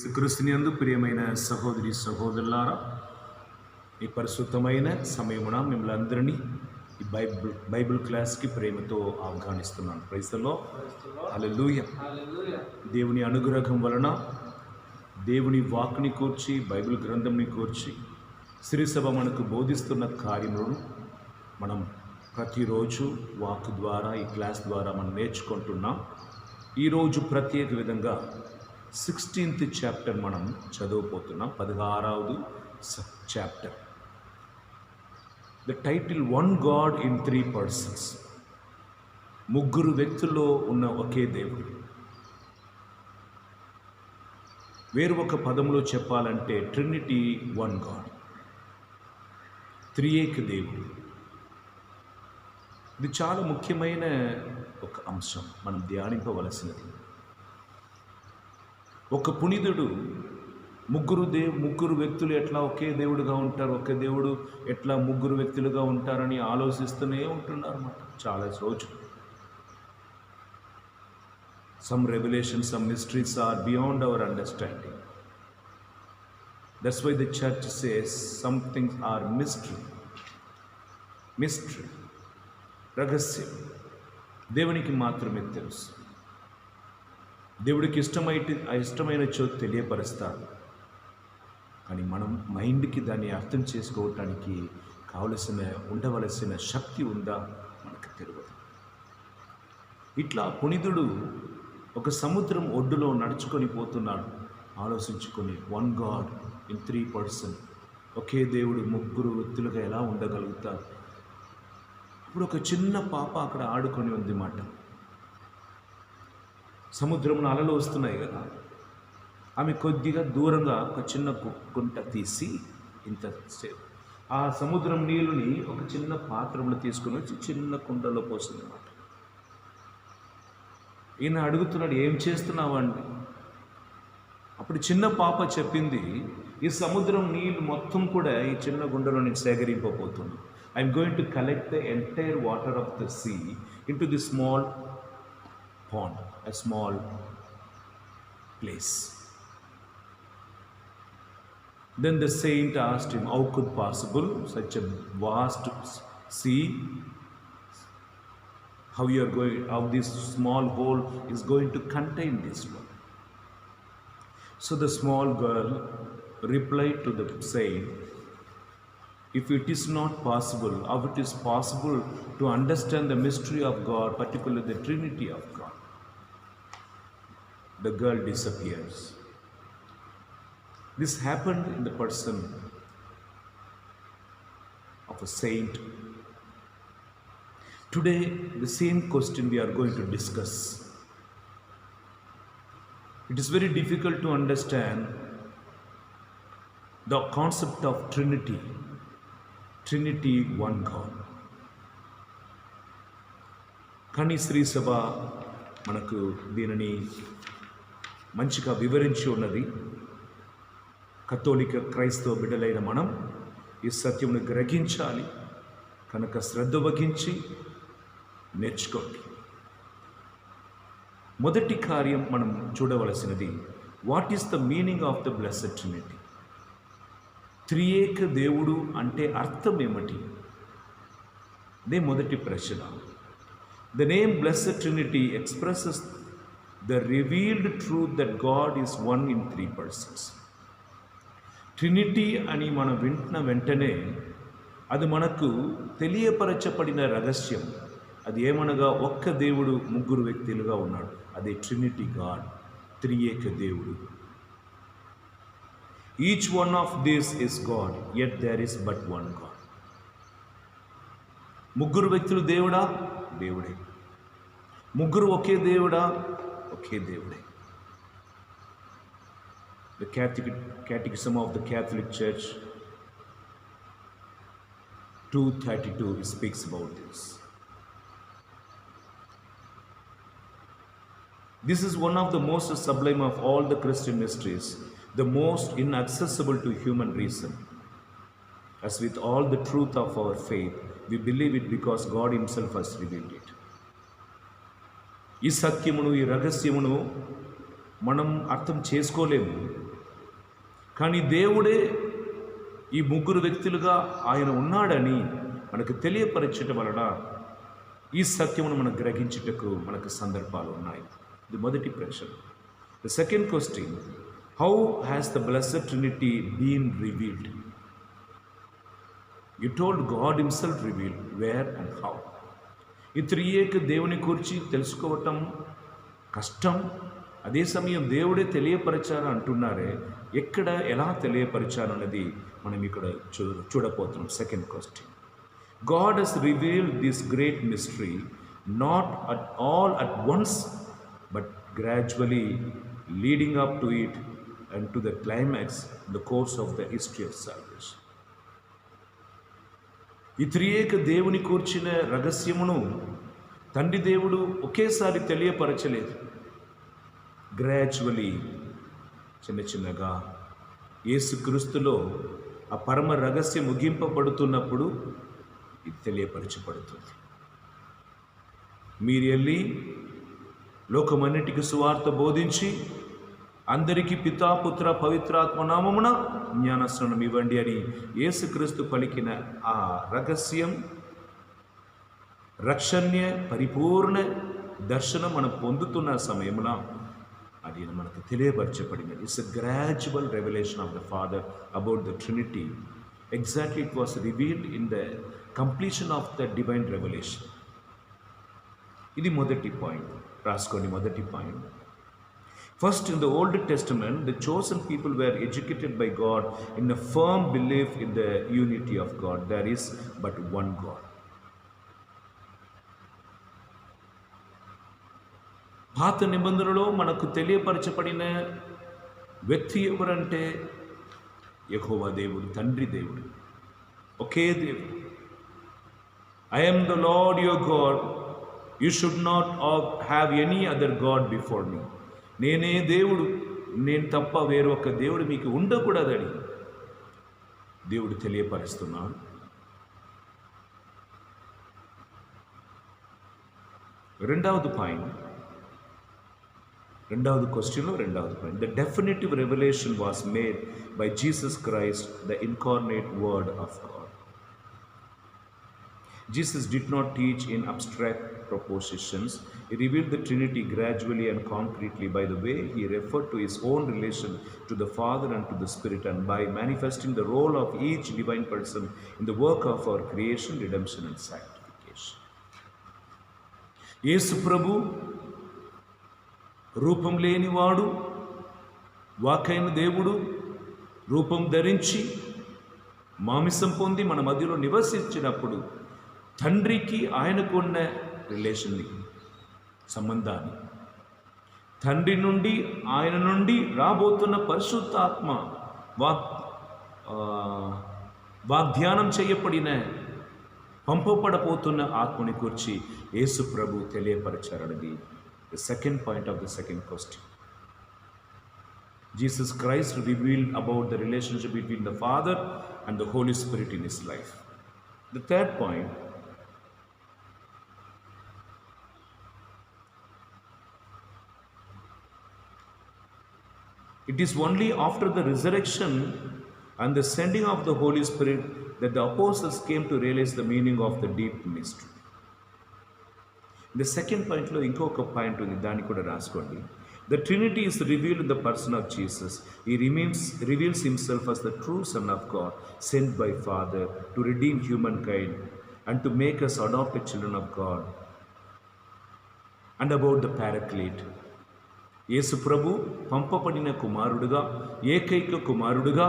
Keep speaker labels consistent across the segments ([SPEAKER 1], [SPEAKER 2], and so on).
[SPEAKER 1] క్రీస్తునందు ప్రియమైన సహోదరి సహోదరులారా, ఈ పరిశుద్ధమైన సమయమున మిమ్మల్ని అందరినీ ఈ బైబిల్ క్లాస్కి ప్రేమతో ఆహ్వానిస్తున్నాను. Praise the Lord. హల్లెలూయా. దేవుని అనుగ్రహం వలన దేవుని వాక్ని కూర్చి, బైబిల్ గ్రంథంని కూర్చి శ్రీసభ మనకు బోధిస్తున్న కార్యములను మనం ప్రతిరోజు వాక్ ద్వారా, ఈ క్లాస్ ద్వారా మనం నేర్చుకుంటున్నాం. ఈరోజు ప్రత్యేక విధంగా 16th చాప్టర్ మనం చదవబోతున్నాం. 16వ chapter. The title one God in 3 persons. ముగ్గురు వ్యక్తుల్లో ఉన్న ఒకే దేవుడు. వేరు ఒక పదంలో చెప్పాలంటే ట్రినిటీ వన్ గాడ్, త్రియేక దేవుడు. ఇది చాలా ముఖ్యమైన ఒక అంశం, మనం ధ్యానింపవలసినది. ఒక పునీతుడు ముగ్గురు వ్యక్తులు ఎట్లా ఒకే దేవుడుగా ఉంటారు, ఒకే దేవుడు ఎట్లా ముగ్గురు వ్యక్తులుగా ఉంటారని ఆలోచిస్తూనే ఉంటున్నారు అన్నమాట చాలా రోజులు. Some revolution, some mysteries are beyond our understanding. That's why the church says some things are mystery, రహస్యం. దేవునికి మాత్రమే తెలుసు. దేవుడికి ఇష్టమైన చోటు తెలియపరుస్తారు, కానీ మనం మైండ్కి దాన్ని అర్థం చేసుకోవటానికి ఉండవలసిన శక్తి ఉందా మనకు తెలియదు. ఇట్లా పునీతుడు ఒక సముద్రం ఒడ్డులో నడుచుకొని పోతున్నాడు. ఆలోచించుకొని వన్ గాడ్ ఇన్ 3 పర్సన్, ఒకే దేవుడు ముగ్గురు వ్యక్తులుగా ఎలా ఉండగలుగుతారు. ఇప్పుడు ఒక చిన్న పాప అక్కడ ఆడుకొని ఉంది మాట. సముద్రంలో అలలు వస్తున్నాయి కదా, ఆమె కొద్దిగా దూరంగా ఒక చిన్న గుంట తీసి ఇంతసేపు ఆ సముద్రం నీళ్ళని ఒక చిన్న పాత్రలో తీసుకుని వచ్చి చిన్న కుండలో పోసింది అన్నమాట. ఈయన అడుగుతున్నాడు, ఏం చేస్తున్నావు అండి? అప్పుడు చిన్న పాప చెప్పింది, ఈ సముద్రం నీళ్ళు మొత్తం కూడా ఈ చిన్న గుండెలో నేను సేకరింపబోతుంది. I'm going to collect the entire water of the sea into the small pond, a small place. Then the saint asked him, how could possible such a vast sea, how this small hole is going to contain this one? So the small girl replied to the saint, if it is not possible, how it is possible to understand the mystery of God, particularly the Trinity of God? The girl disappears. This happened in the person of a saint. Today, the same question we are going to discuss. It is very difficult to understand the concept of Trinity, one God. కానీ శ్రీ సభ మనకు దీనిని మంచిగా వివరించి ఉన్నది. కథోలిక క్రైస్తవ బిడ్డలైన మనం ఈ సత్యమును గ్రహించాలి కనుక శ్రద్ధ వహించి నేర్చుకోండి. మొదటి కార్యం మనం చూడవలసినది, what is the meaning of the blessed Trinity? త్రియేక దేవుడు అంటే అర్థం ఏమిటి? అదే మొదటి ప్రశ్న. The name Blessed Trinity expresses the revealed truth that God is one in 3 persons. Trinity అని మనం వింటున్న వెంటనే అది మనకు తెలియపరచబడిన రహస్యం. అది ఏమనగా ఒక్క దేవుడు ముగ్గురు వ్యక్తులుగా ఉన్నాడు. అదే ట్రినిటీ గాడ్, త్రియేక దేవుడు. Each one of this is God, yet there is but one God. ముగ్గురు వ్యక్తులు దేవుడా? దేవుడే. ముగ్గురు ఒకే దేవుడా? ఒకే దేవుడే. The Catechism of the Catholic Church 232 speaks about this. This is one of the most sublime of all the Christian mysteries, the most inaccessible to human reason. As with all the truth of our faith, we believe it because God Himself has revealed it. ఈ సత్యమును, ఈ రహస్యమును మనం అర్థం చేసుకోలేము. కానీ దేవుడే ఈ ముగ్గురు వ్యక్తులుగా ఆయన ఉన్నాడని మనకు తెలియపరచడం వలన ఈ సత్యమును మనం గ్రహించుటకు మనకు సందర్భాలు ఉన్నాయి. ఇది మొదటి ప్రశ్న. The second question, how has the blessed trinity been revealed? You told God himself revealed, where and how? ఈ త్రియేక దేవుని గురించి తెలుసుకోవటం కష్టం. అదే సమయం దేవుడే తెలియపరిచారు అంటున్నారే, ఎక్కడ ఎలా తెలియపరిచారు అన్నది మనం ఇక్కడ చూడపోతున్నాం. Second question, God has revealed this great mystery not at all at once but gradually, leading up to it and to the climax in the course of the history of salvation. ఈ త్రియేక దేవుని కూర్చిన రహస్యమును తండ్రి దేవుడు ఒకేసారి తెలియపరచలేదు. Gradually, చిన్న చిన్నగా యేసుక్రీస్తులో ఆ పరమ రహస్యం ముగింపబడుతున్నప్పుడు ఇది తెలియపరచబడుతుంది. మీరు వెళ్ళి లోకమన్నిటికి సువార్త బోధించి అందరికీ పితా పుత్ర పవిత్రాత్మ నామమున జ్ఞానస్నానం ఇవ్వండి అని యేసుక్రీస్తు పలికిన ఆ రహస్యం, రక్షణ్య పరిపూర్ణ దర్శనం మనం పొందుతున్న సమయమున అది మనకు తెలియపరచబడింది. It's a gradual revelation of the Father about the Trinity. Exactly, it was revealed in the completion of the divine revelation. ఇది మొదటి పాయింట్, రాసుకోండి. మొదటి point, first, in the Old Testament the chosen people were educated by God in a firm belief in the unity of God. There is but one God. పాత నిబంధనలో మనకు తెలియపరచబడిన వ్యక్తి ఎవరంటే యెహోవా దేవుడు, తండ్రి దేవుడు, ఒకే దేవుడు. I am the Lord your God, you should not have any other God before me. నేనే దేవుడు, నేను తప్ప వేరొక దేవుడు మీకు ఉండకూడదని దేవుడు తెలియపరుస్తున్నాడు. రెండవది పాయింట్, రెండవది క్వశ్చన్లో రెండవది point, the definitive revolution was made by Jesus Christ, the incarnate word of God. Jesus did not teach in abstract propositions. He revealed the Trinity gradually and concretely by the way he referred to his own relation to the Father and to the Spirit, and by manifesting the role of each divine person in the work of our creation, redemption and sanctification. యేసు ప్రభు రూపం లేనివాడు, వాకైన దేవుడు రూపం ధరించి మాంసం పొంది మన మధ్యలో నివసించినప్పుడు తండ్రికి ఆయనకు ఉన్న రిలేషన్ని, సంబంధాన్ని, తండ్రి నుండి ఆయన నుండి రాబోతున్న పరిశుద్ధాత్మ వాగ్దానం చేయబడిన పంపబడబోతున్న ఆత్మని గురించి యేసు ప్రభు తెలియపరచారన్నది the second point of the second question. Jesus Christ revealed about the relationship between the Father and the Holy Spirit in his life. The third point, it is only after the resurrection and the sending of the Holy Spirit that the apostles came to realize the meaning of the deep mystery. The second point లో ఇంకొక point ఉంది, దాన్ని కూడా రాసుకోండి. The Trinity is revealed in the person of Jesus. He reveals himself as the true Son of God, sent by Father to redeem humankind and to make us adopted children of God. And about the Paraclete, యేసు ప్రభు పంపబడిన కుమారుడుగా, ఏకైక కుమారుడుగా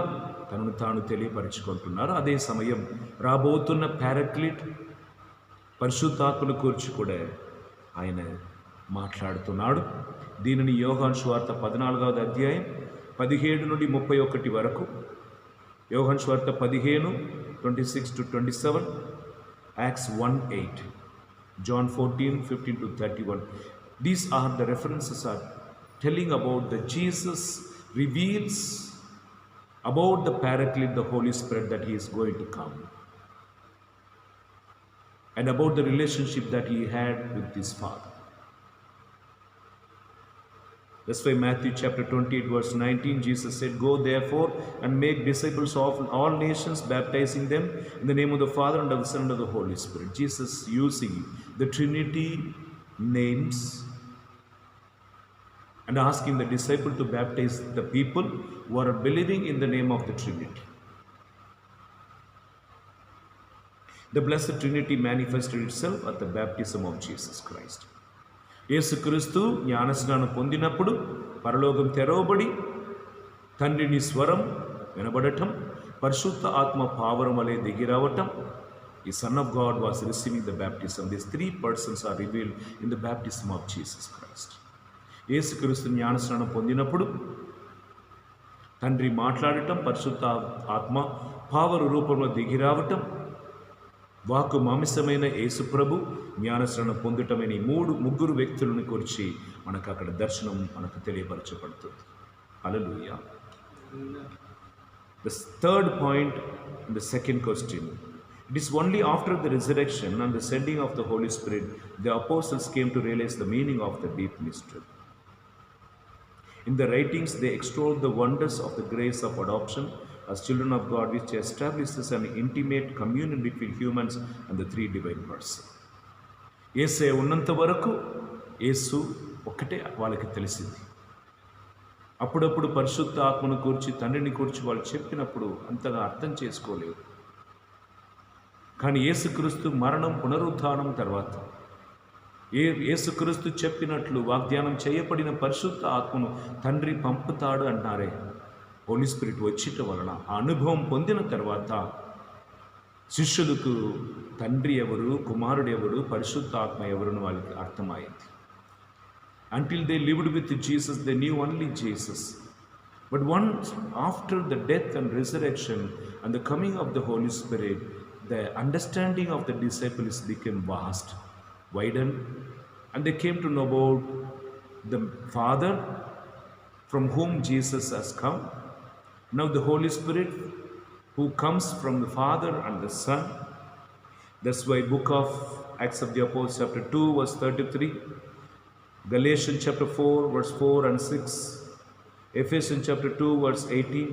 [SPEAKER 1] తనను తాను తెలియపరుచుకుంటున్నారు. అదే సమయం రాబోతున్న పారాక్లీట్ పరిశుద్ధాత్మను గురించి కూడా ఆయన మాట్లాడుతున్నాడు. దీనిని యోహాను సువార్త 14వ అధ్యాయం 17 నుండి 31 వరకు, యోహాను సువార్త 15:26-27, Acts 1:8, John 14:15-31. These are the references are telling about the Jesus reveals about the Paraclete, the Holy Spirit, that he is going to come, and about the relationship that he had with his Father. That's why Matthew chapter 28 verse 19, Jesus said, "Go therefore and make disciples of all nations, baptizing them in the name of the Father and of the Son and of the Holy Spirit." Jesus using the Trinity names and asking the disciple to baptize the people who are believing in the name of the Trinity. The Blessed Trinity manifested itself at the baptism of Jesus Christ. యేసుక్రీస్తు జ్ఞానస్నానం పొందినప్పుడు పరలోకం తెరవబడి తండ్రిని స్వరం వినబడటం, పరిశుద్ధ ఆత్మ పావరం వలె దిగిరావటం. The Son of God was receiving the baptism. These three persons are revealed in the baptism of Jesus Christ. యేసుక్రీస్తు జ్ఞానస్నానం పొందినప్పుడు తండ్రి మాట్లాడటం, పరిశుద్ధ ఆత్మ పావరు రూపంలో దిగిరావటం, వాక్కు మాంసమైన యేసు ప్రభు జ్ఞానస్నానం పొందటమని ముగ్గురు వ్యక్తులను గురించి మనకు అక్కడ దర్శనం మనకు తెలియపరచబడుతుంది. హల్లెలూయా. The third point in the second question, it is only after the resurrection and the sending of the Holy Spirit the apostles came to realize the meaning of the deep mystery. In the writings they extol the wonders of the grace of adoption as children of God, which establishes an intimate communion between humans and the three divine persons. యేసే ఉన్నంత వరకు యేసు ఒక్కటే వాళ్ళకి తెలిసింది. అప్పుడప్పుడు పరిశుద్ధ ఆత్మను కూర్చి తండ్రిని కూర్చి వాళ్ళు చెప్పినప్పుడు అంతగా అర్థం చేసుకోలేరు. కానీ యేసుక్రీస్తు మరణం పునరుద్ధానం తర్వాత యేసుక్రీస్తు చెప్పినట్లు వాగ్దానం చేయబడిన పరిశుద్ధ ఆత్మను తండ్రి పంపుతాడు అన్నారే. హోలీ స్పిరిట్ వచ్చిట వలన ఆ అనుభవం పొందిన తర్వాత శిష్యులకు తండ్రి ఎవరు, కుమారుడు ఎవరు, పరిశుద్ధ ఆత్మ ఎవరును వాళ్ళకి అర్థమైంది. Until they lived with Jesus, they knew only Jesus. But once after the death and resurrection and the coming of the Holy Spirit, the understanding of the disciples became vast, widened, and they came to know about the Father from whom Jesus has come. Now the Holy Spirit who comes from the Father and the Son. That's why book of Acts of the Apostles chapter 2 verse 33, Galatians chapter 4 verse 4 and 6, Ephesians chapter 2 verse 18,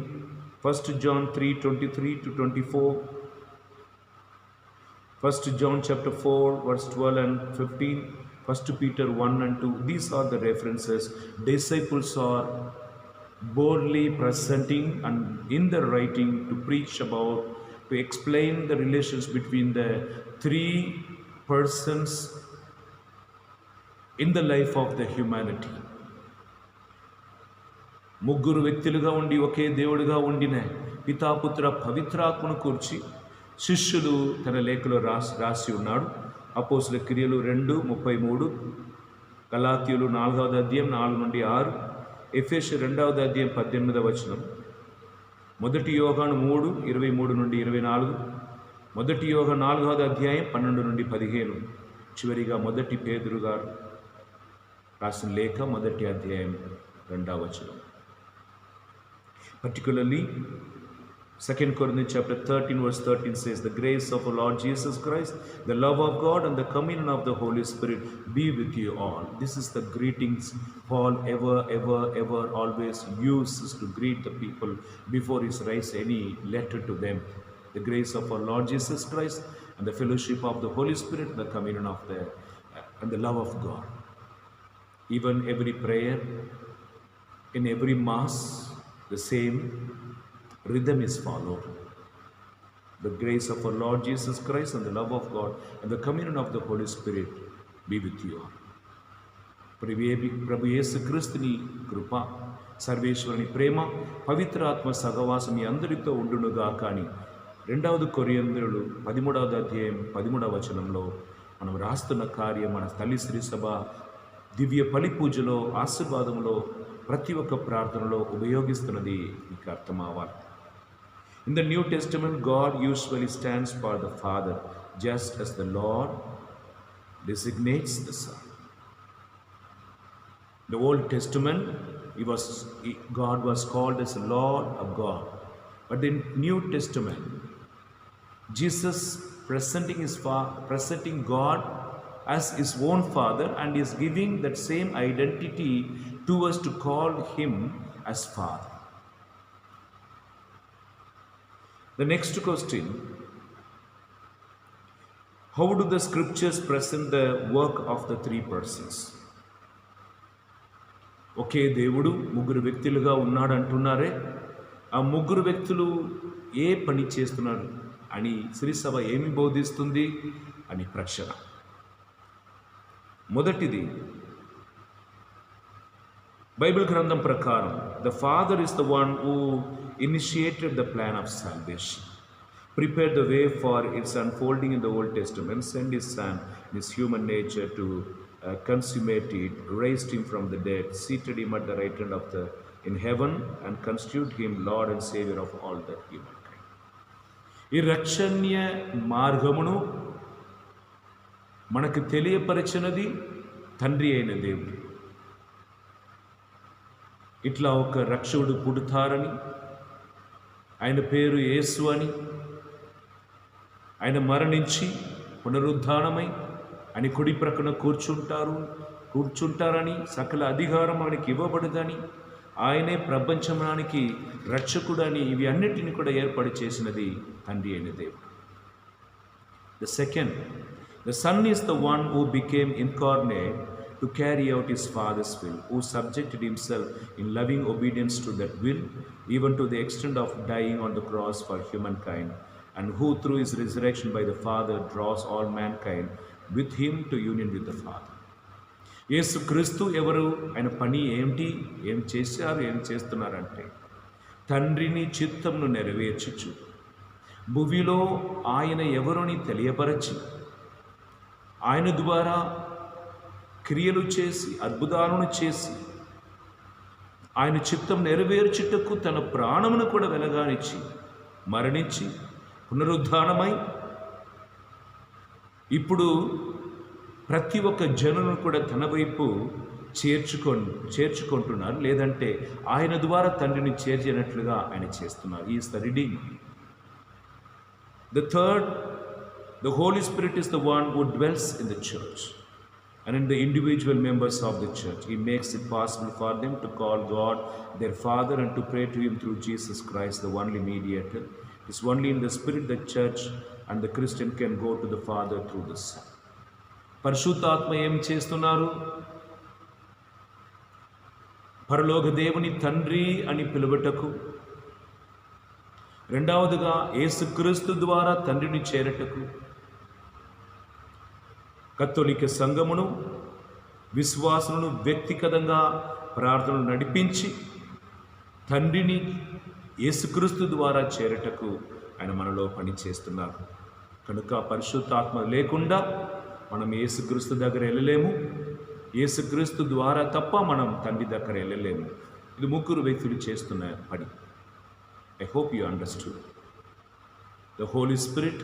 [SPEAKER 1] 1 John 3:23 to 24, 1 John chapter 4 verse 12 and 15, 1 Peter 1 and 2. These are the references disciples are boldly presenting and in the writing to preach about, to explain the relations between the three persons in the life of the humanity. ముగ్గురు వ్యక్తులుగా ఉండి ఒకే దేవుడిగా ఉండిన పితాపుత్ర పవిత్రాత్మను కూర్చి శిష్యులు తన లేఖలో రాసి ఉన్నాడు. అపోస్తుల క్రియలు 2:33, గలాతీయులు 4వ అధ్యాయం 4 నుండి 6, ఎఫెసీయులు 2వ అధ్యాయం 18వ వచనం, 1 యోహాను 3:23 నుండి 24, 1 యోహాను 4వ అధ్యాయం 12 నుండి 15, చివరిగా 1 పేతురు గారు రాసిన లేఖ 1వ అధ్యాయం 2వ వచనం. Particularly 2 Corinthians chapter 13 verse 13 says, "The grace of our Lord Jesus Christ, the love of God, and the communion of the Holy Spirit be with you all." This is the greetings Paul ever always uses to greet the people before he writes any letter to them. The grace of our Lord Jesus Christ and the fellowship of the Holy Spirit, the communion of and the love of God. Even every prayer, in every mass, the same rhythm is followed. The grace of our Lord Jesus Christ and the love of God and the communion of the Holy Spirit be with you all. ప్రభు యేసు క్రీస్తుని కృప, సర్వేశ్వరుని ప్రేమ, పవిత్ర ఆత్మ సహవాసం మీ అందరితో ఉండునుగా. కానీ 2 కొరింథీయులు 13వ అధ్యాయం 13వ వచనంలో మనం రాస్తున్న కార్యం మన తల్లి శ్రీ సభ దివ్య బలి పూజలో, ఆశీర్వాదంలో, ప్రతి ఒక్క ప్రార్థనలో ఉపయోగిస్తున్నది మీకు అర్థం అవ్వాలి. In the New Testament, God usually stands for the Father, just as the Lord designates the Son. The Old Testament, God was called as Lord of God. But in New Testament, Jesus presenting God as his own Father and is giving that same identity to us to call him as Father. The next question, how do the scriptures present the work of the three persons? ఒకే దేవుడు ముగ్గురు వ్యక్తులుగా ఉన్నాడు అంటున్నారే, ఆ ముగ్గురు వ్యక్తులు ఏ పని చేస్తున్నారు అని శ్రీసభ ఏమి బోధిస్తుంది అని ప్రశ్న. మొదటిది, బైబిల్ గ్రంథం ప్రకారం the father is the one who initiated the plan of salvation, prepared the way for its unfolding in the Old Testament, sent his son in his human nature to consummate it, raised him from the dead, seated him at the right hand of the in heaven, and constituted him Lord and Savior of all the humankind. ఈ రక్షణ్య మార్గమును మనకు తెలియపరిచినది తండ్రి అయిన దేవుడు. ఇట్లా ఒక రక్షకుడు పుడతారని, ఆయన పేరు యేసు అని, ఆయన మరణించి పునరుద్ధానమై ఆయన కుడి ప్రక్కన కూర్చుంటారని, సకల అధికారం ఆయనకి ఇవ్వబడదని, ఆయనే ప్రపంచమానికి రక్షకుడని, ఇవి అన్నిటిని కూడా ఏర్పాటు చేసినది తండ్రి అయిన దేవుడు. The second, the Son is the one who became incarnate to carry out his Father's will, who subjected himself in loving obedience to that will, even to the extent of dying on the cross for humankind, and who through his resurrection by the Father draws all mankind with him to union with the Father. యేసు క్రీస్తు ఎవరు? ఆయన పని ఏమిటి, ఏం చేశారు, ఏం చేస్తున్నారంటే తండ్రిని చిత్తమును నెరవేర్చుచు భూమిలో ఆయన ఎవరుని తెలియపరచి ఆయన ద్వారా క్రియలు చేసి అద్భుతాలను చేసి ఆయన చిత్తం నెరవేర్చుటకు తన ప్రాణమును కూడా వెలగానిచ్చి మరణించి పునరుద్ధానమై ఇప్పుడు ప్రతి ఒక్క జనులను కూడా తన వైపు చేర్చుకుంటున్నారు, లేదంటే ఆయన ద్వారా తండ్రిని చేర్చినట్లుగా ఆయన చేస్తున్నారు. Is the redeemer. The third, the Holy Spirit is the one who dwells in the church and in the individual members of the church. He makes it possible for them to call God their Father and to pray to him through Jesus Christ, the only mediator. It's only in the Spirit the church and the Christian can go to the Father through the Son. పరిశుద్ధాత్మ ఏం చేస్తున్నారు? పరలోక దేవుని తండ్రి అని పిలువటకు, రెండవదిగా యేసుక్రీస్తు ద్వారా తండ్రిని చేరటకు, కత్తోలిక సంఘమును విశ్వాసులను వ్యక్తిగతంగా ప్రార్థనలు నడిపించి తండ్రిని యేసుక్రీస్తు ద్వారా చేరటకు ఆయన మనలో పని చేస్తున్నారు. కనుక పరిశుద్ధాత్మ లేకుండా మనం యేసుక్రీస్తు దగ్గర వెళ్ళలేము, యేసుక్రీస్తు ద్వారా తప్ప మనం తండ్రి దగ్గర వెళ్ళలేము. ఇది ముగ్గురు వ్యక్తులు చేస్తున్న పని. I hope you understood. The Holy Spirit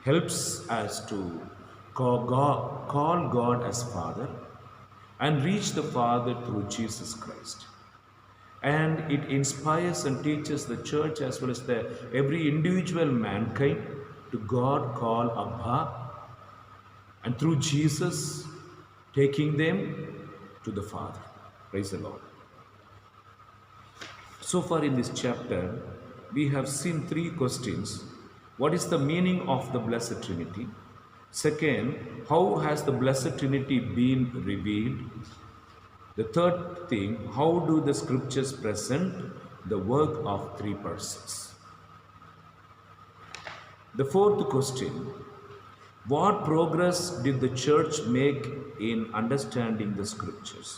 [SPEAKER 1] helps us to call God as Father and reach the Father through Jesus Christ. And it inspires and teaches the church as well as every individual mankind to God call Abba, and through Jesus taking them to the Father. Praise the Lord. So far in this chapter, we have seen three questions. What is the meaning of the Blessed Trinity? Second, how has the Blessed Trinity been revealed? The third thing, how do the scriptures present the work of three persons? The fourth question, what progress did the church make in understanding the scriptures?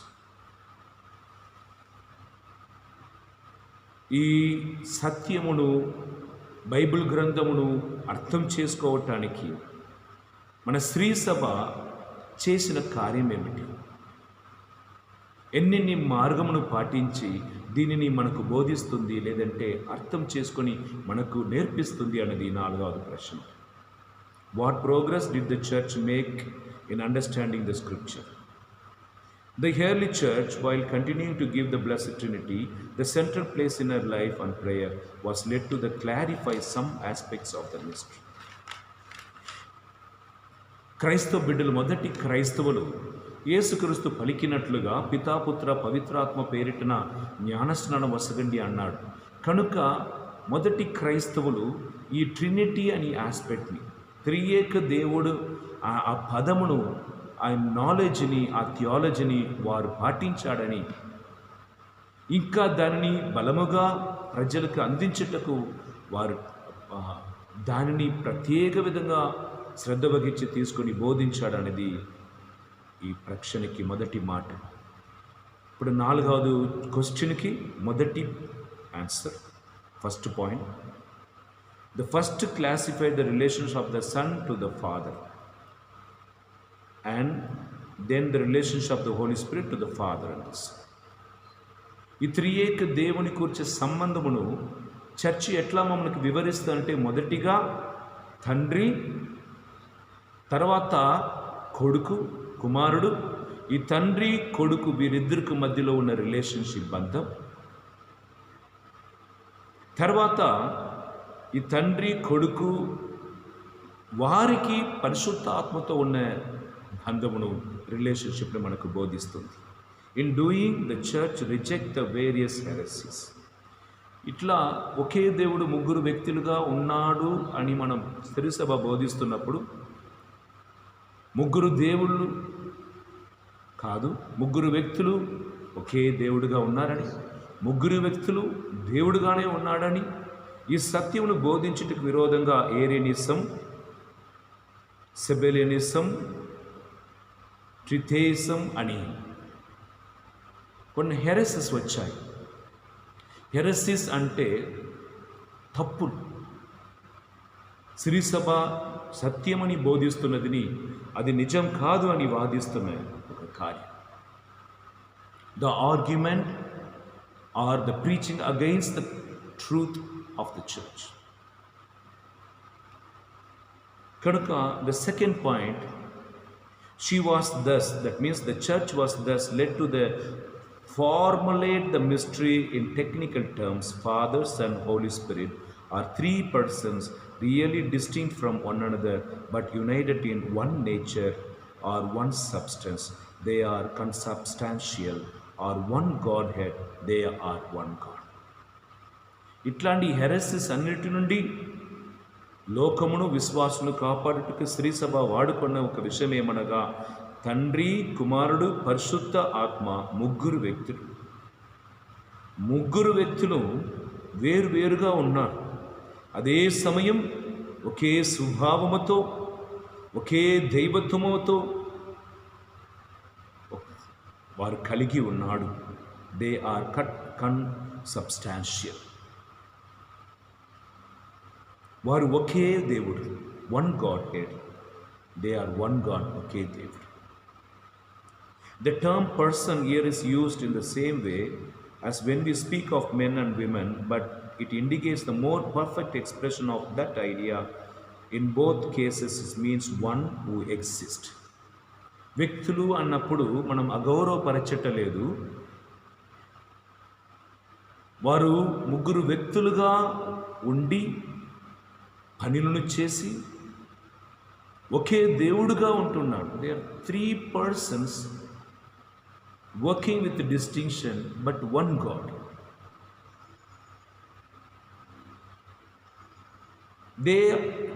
[SPEAKER 1] ఈ సత్యమును, Bible గ్రంథమును అర్థం చేసుకోవటానికి మన శ్రీ సభ చేసిన కార్యం ఏమిటి? ఎన్ని మార్గమును పాటించి దీనిని మనకు బోధిస్తుంది, లేదంటే అర్థం చేసుకొని మనకు నేర్పిస్తుంది అన్నది నాలుగవది ప్రశ్న. What progress did the church make in understanding the scripture? The early church, while continuing to give the Blessed Trinity the central place in her life and prayer, was led to clarify some aspects of the mystery. క్రైస్తవ బిడ్డలు, మొదటి క్రైస్తవులు యేసుక్రీస్తు పలికినట్లుగా పితాపుత్ర పవిత్రాత్మ పేరిటన జ్ఞానస్నానం వసగండి అన్నాడు. కనుక మొదటి క్రైస్తవులు ఈ ట్రినిటీ అనే ఆస్పెక్ట్ని, త్రియేక దేవుడు ఆ పదమును, ఆ నాలెడ్జ్ని, ఆ థియాలజీని వారు పాటించాడని, ఇంకా దానిని బలముగా ప్రజలకు అందించుటకు వారు దానిని ప్రత్యేక విధంగా శ్రద్ధ వహించి తీసుకొని బోధించాడనేది ఈ ప్రశ్నకి మొదటి మాట. ఇప్పుడు 4వ క్వశ్చన్కి మొదటి answer, first point. The first classified the relations of the Son to the Father, and then the relationship of the Holy Spirit to the Father and the Son. ఈ త్రియేక దేవుని కూర్చే సంబంధమును చర్చి ఎట్లా మమ్మల్ని వివరిస్తుందంటే, మొదటిగా తండ్రి, తర్వాత కొడుకు, కుమారుడు. ఈ తండ్రి కొడుకు వీరిద్దరికి మధ్యలో ఉన్న రిలేషన్షిప్ బంధం. తర్వాత ఈ తండ్రి కొడుకు వారికి పరిశుద్ధ ఆత్మతో ఉన్న బంధమును, రిలేషన్షిప్ని మనకు బోధిస్తుంది. In doing the church reject the various heresies. ఇట్లా ఒకే దేవుడు ముగ్గురు వ్యక్తులుగా ఉన్నాడు అని మనం శ్రీసభ బోధిస్తున్నప్పుడు, ముగ్గురు దేవుళ్ళు కాదు, ముగ్గురు వ్యక్తులు ఒకే దేవుడుగా ఉన్నారని, ముగ్గురు వ్యక్తులు దేవుడుగానే ఉన్నాడని ఈ సత్యమును బోధించుటకు విరోధంగా ఏరియనిజం, సెబెలియనిజం, ట్రిథేయిజం అని కొన్ని హెరెసిస్ వచ్చాయి. హెరెసిస్ అంటే తప్పులు. శ్రీసభ సత్యమని బోధిస్తున్నదిని అది నిజం కాదు అని వాదిస్తున్న ఒక కార్యం. The argument are the preaching against the truth of the church. కనుక the second point, she was thus, that means the church was thus led to the formulate the mystery in technical terms. Father, Son, Holy Spirit are three persons really distinct from one another but united in one nature or one substance. They are consubstantial, or one Godhead. They are one God. ఇట్లాంటి హెరెసిస్ అన్నిటి నుండి లోకమును, విశ్వాసును కాపాడుటకు శ్రీసభ వాడుకున్న ఒక విషయం ఏమనగా, తండ్రి, కుమారుడు, పరిశుద్ధ ఆత్మ ముగ్గురు వ్యక్తులు. ముగ్గురు వ్యక్తులు వేరువేరుగా ఉన్నారు. అదే సమయం ఒకే స్వభావముతో, ఒకే దైవత్వముతో వారు కలిగి ఉన్నాడు. They are consubstantial. వారు ఒకే దేవుడు, one God head. They are one God, ఒకే దేవుడు. The term person here is used in the same way as when we speak of men and women, but it indicates the more perfect expression of that idea. In both cases it means one who exists. వ్యక్తులు అన్నప్పుడు మనం అగౌరవపరచటలేదు. వారు ముగ్గురు వ్యక్తులుగా ఉండి పనులను చేసి ఒకే దేవుడుగా ఉంటున్నాడు. They are three persons working with distinction but one God.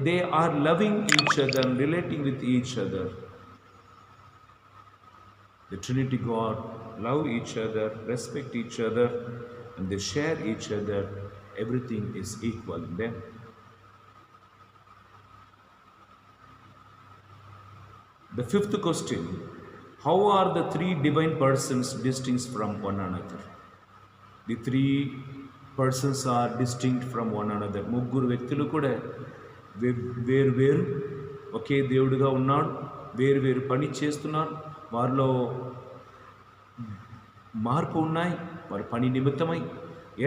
[SPEAKER 1] They are loving each other and relating with each other. The Trinity God love each other, respect each other, and they share each other. Everything is equal in them. The fifth question, how are the three divine persons distinct from one another? The three persons are distinct from one another. ముగ్గురు వ్యక్తులు కూడా వేరు వేరు, ఒకే దేవుడిగా ఉన్నాడు, వేరు వేరు పని చేస్తున్నారు. వారిలో మార్పు ఉన్నాయి, వారి పని నిమిత్తమై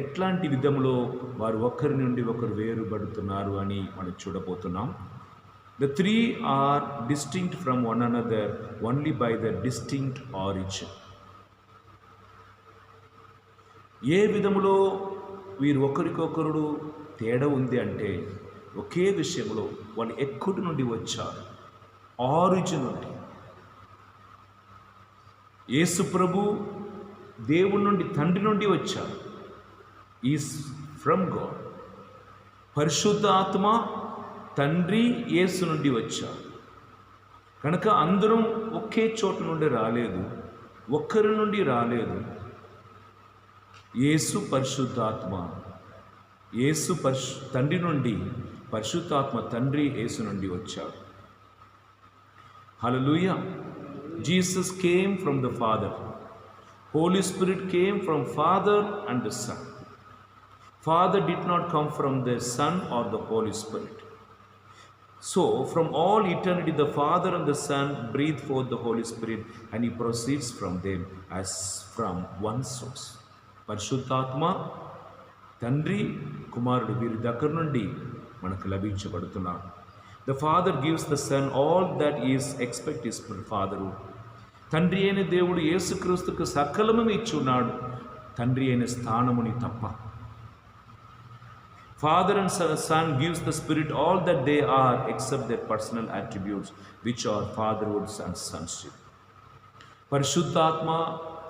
[SPEAKER 1] ఎట్లాంటి విధంలో వారు ఒకరి నుండి ఒకరు వేరుపడుతున్నారు అని మనం చూడబోతున్నాం. The three are distinct from one another only by their distinct origin. ఏ విధములో వీరు ఒకరికొకరు తేడా ఉంది అంటే, ఒకే విషయంలో వాళ్ళు ఎక్కడి నుండి వచ్చారు, ఆరిజిన్ నుండి. యేసు ప్రభు దేవుని నుండి, తండ్రి నుండి వచ్చాడు. Is from God. పరిశుద్ధ ఆత్మ తండ్రి యేసు నుండి వచ్చాడు. కనుక అందరం ఒకే చోట నుండి రాలేదు, ఒక్కరి నుండి రాలేదు. యేసు పరిశుద్ధాత్మ, యేసు తండ్రి నుండి, పరిశుద్ధాత్మ తండ్రి యేసు నుండి వచ్చాడు. హల్లెలూయా. Jesus came from the Father. Holy Spirit came from Father and the Son. Father did not come from the Son or the Holy Spirit. So, from all eternity, the Father and the Son breathe forth the Holy Spirit, and He proceeds from them as from one source. పరిశుద్ధాత్మ తండ్రి కుమారుడు వీరి దగ్గర నుండి మనకు లభించబడుతున్నాడు. The Father gives the Son all that is expect His fatherhood. తండ్రి అయిన దేవుడు యేసుక్రీస్తుకు సకలము ఇచ్చున్నాడు, తండ్రి అయిన స్థానముని తప్ప. Father and Son gives the Spirit all that they are except their personal attributes, which are fatherhood and sonship. పరిశుద్ధాత్మ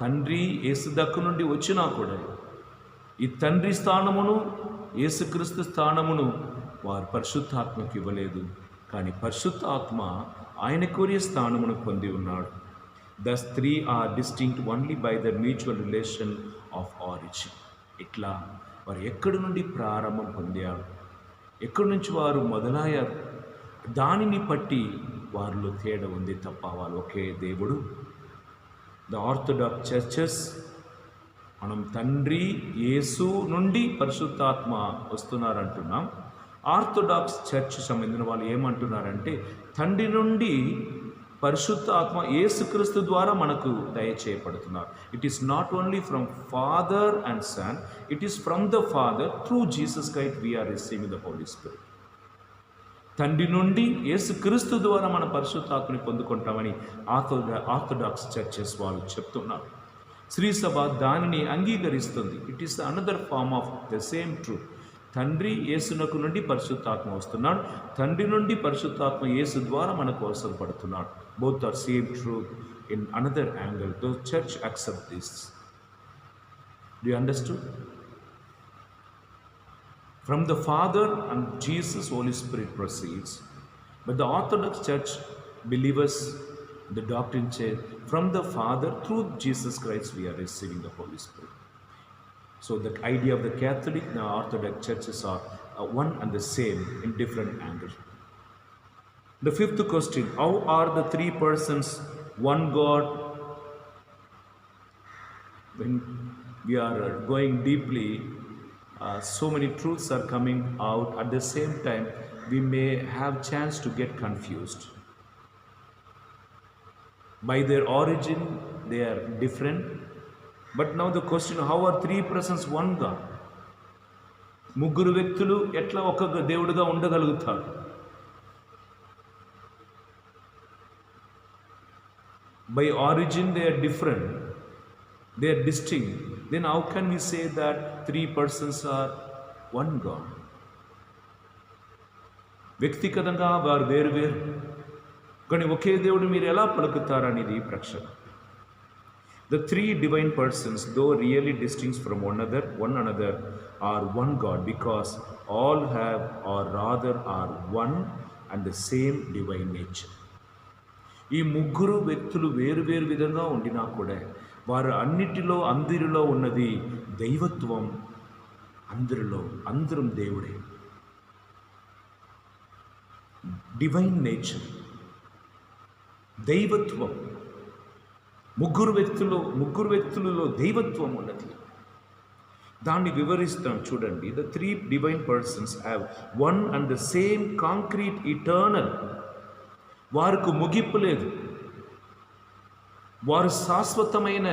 [SPEAKER 1] తండ్రి యేసు దగ్గర నుండి వచ్చినా కూడా ఈ తండ్రి స్థానమును, యేసుక్రీస్తు స్థానమును వారు పరిశుద్ధాత్మకు ఇవ్వలేదు. కానీ పరిశుద్ధాత్మ ఆయన కోరే స్థానమును పొంది ఉన్నాడు. Thus three are distinct only by their mutual relation of origin. ఇట్లా వారు ఎక్కడి నుండి ప్రారంభం పొందారు, ఎక్కడి నుంచి వారు మొదలయ్యారు, దానిని బట్టి వారిలో తేడా ఉంది తప్ప వాళ్ళు ఒకే దేవుడు. ద ఆర్థోడాక్స్ చర్చెస్ మనం తండ్రి యేసు నుండి పరిశుద్ధాత్మ వస్తున్నారంటున్నాం. ఆర్థోడాక్స్ చర్చ్ సంబంధించిన వాళ్ళు ఏమంటున్నారంటే తండ్రి నుండి పరిశుద్ధ ఆత్మ యేసుక్రీస్తు ద్వారా మనకు దయచేయబడుతున్నారు. It is not only from Father and Son, it is from the Father through Jesus Christ we are receiving the Holy Spirit. తండ్రి నుండి యేసుక్రీస్తు ద్వారా మన పరిశుద్ధాత్మని పొందుకుంటామని ఆర్థోడాక్స్ చర్చెస్ వాళ్ళు చెప్తున్నారు. శ్రీ సభ దానిని అంగీకరిస్తుంది. It is another form of the same truth. తండ్రి యేసునకు నుండి పరిశుద్ధాత్మ వస్తున్నాడు, తండ్రి నుండి పరిశుద్ధాత్మ యేసు ద్వారా మనకు అవసరపడుతున్నాడు. Both are same truth in another angle. The church accept this. Do you understand? From the Father and Jesus, Holy Spirit proceeds. But the Orthodox Church believers, the doctrine says, from the Father through Jesus Christ we are receiving the Holy Spirit. So the idea of the Catholic and Orthodox churches are one and the same in different angles. The fifth question: how are the three persons one God? When we are going deeply, so many truths are coming out at the same time. We may have chance to get confused. By their origin, they are different. But now the question: how are three persons one God? ముగ్గురు వ్యక్తులు ఎట్లా ఒక దేవుడుగా ఉండగలుగుతారు? By origin they are different, they are distinct. Then how can we say that three persons are one God? వ్యక్తిగతంగా వారు వేరు వేరు, కానీ ఒకే దేవుడు మీరు ఎలా పలుకుతారనేది ప్రశ్న. The three divine persons, though really distinct from one another, are one God, because all have, or rather are one and the same divine nature. ఈ ముగ్గురు వ్యక్తులు వేరు వేరు విధంగా ఉండినా కూడా వారు అందరిలో ఉన్నది దైవత్వం. అందరం దేవుడే. డివైన్ నేచర్, దైవత్వం. ముగ్గురు వ్యక్తులలో దైవత్వం ఉన్నది. దాన్ని వివరిస్తాం చూడండి. The three divine persons have one and the same concrete eternal. వారికి ముగింపు లేదు, వారు శాశ్వతమైన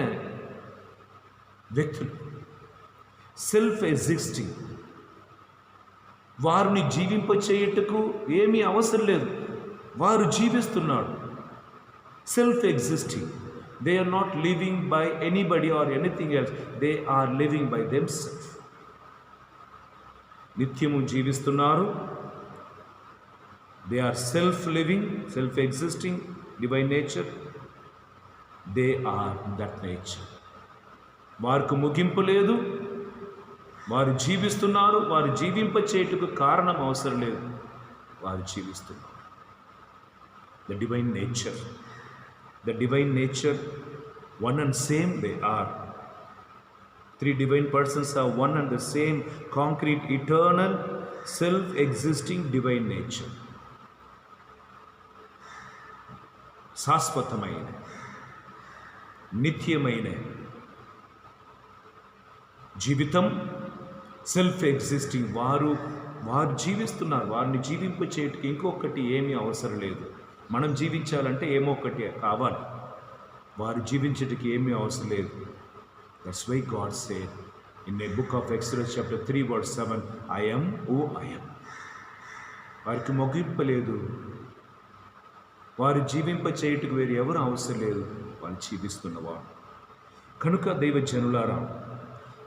[SPEAKER 1] వ్యక్తులు, సెల్ఫ్ ఎగ్జిస్టింగ్. వారిని జీవింపచేయుటకు ఏమీ అవసరం లేదు, వారు జీవిస్తున్నాడు. Self existing. They are not living by anybody or anything else. They are living by themselves. నిత్యము జీవిస్తున్నారు. They are self-living, self-existing, divine nature. They are that nature. వారికి ముగింపు లేదు, వారు జీవిస్తున్నారు. వారు జీవింప చేయుటకు కారణం అవసరం లేదు, వారు జీవిస్తున్నారు. The divine nature, the divine nature, one and same they are. Three divine persons are one and the same concrete, eternal, self-existing divine nature. శాశ్వతమైన, నిత్యమైన జీవితం, సెల్ఫ్ ఎగ్జిస్టింగ్. వారు జీవిస్తున్నారు. వారిని జీవింప చేయడానికి ఇంకొకటి ఏమీ అవసరం లేదు. మనం జీవించాలంటే ఏమో ఒకటి కావాలి, వారు జీవించడానికి ఏమీ అవసరం లేదు. That's why God said in the book of Exodus chapter 3 verse 7, I am who I am. వారికి ముగింపలేదు, వారు జీవింప చేయుటకు వేరు ఎవరు అవసరం లేదు, వారు జీవిస్తున్నవారు. కనుక దైవ జనులారా,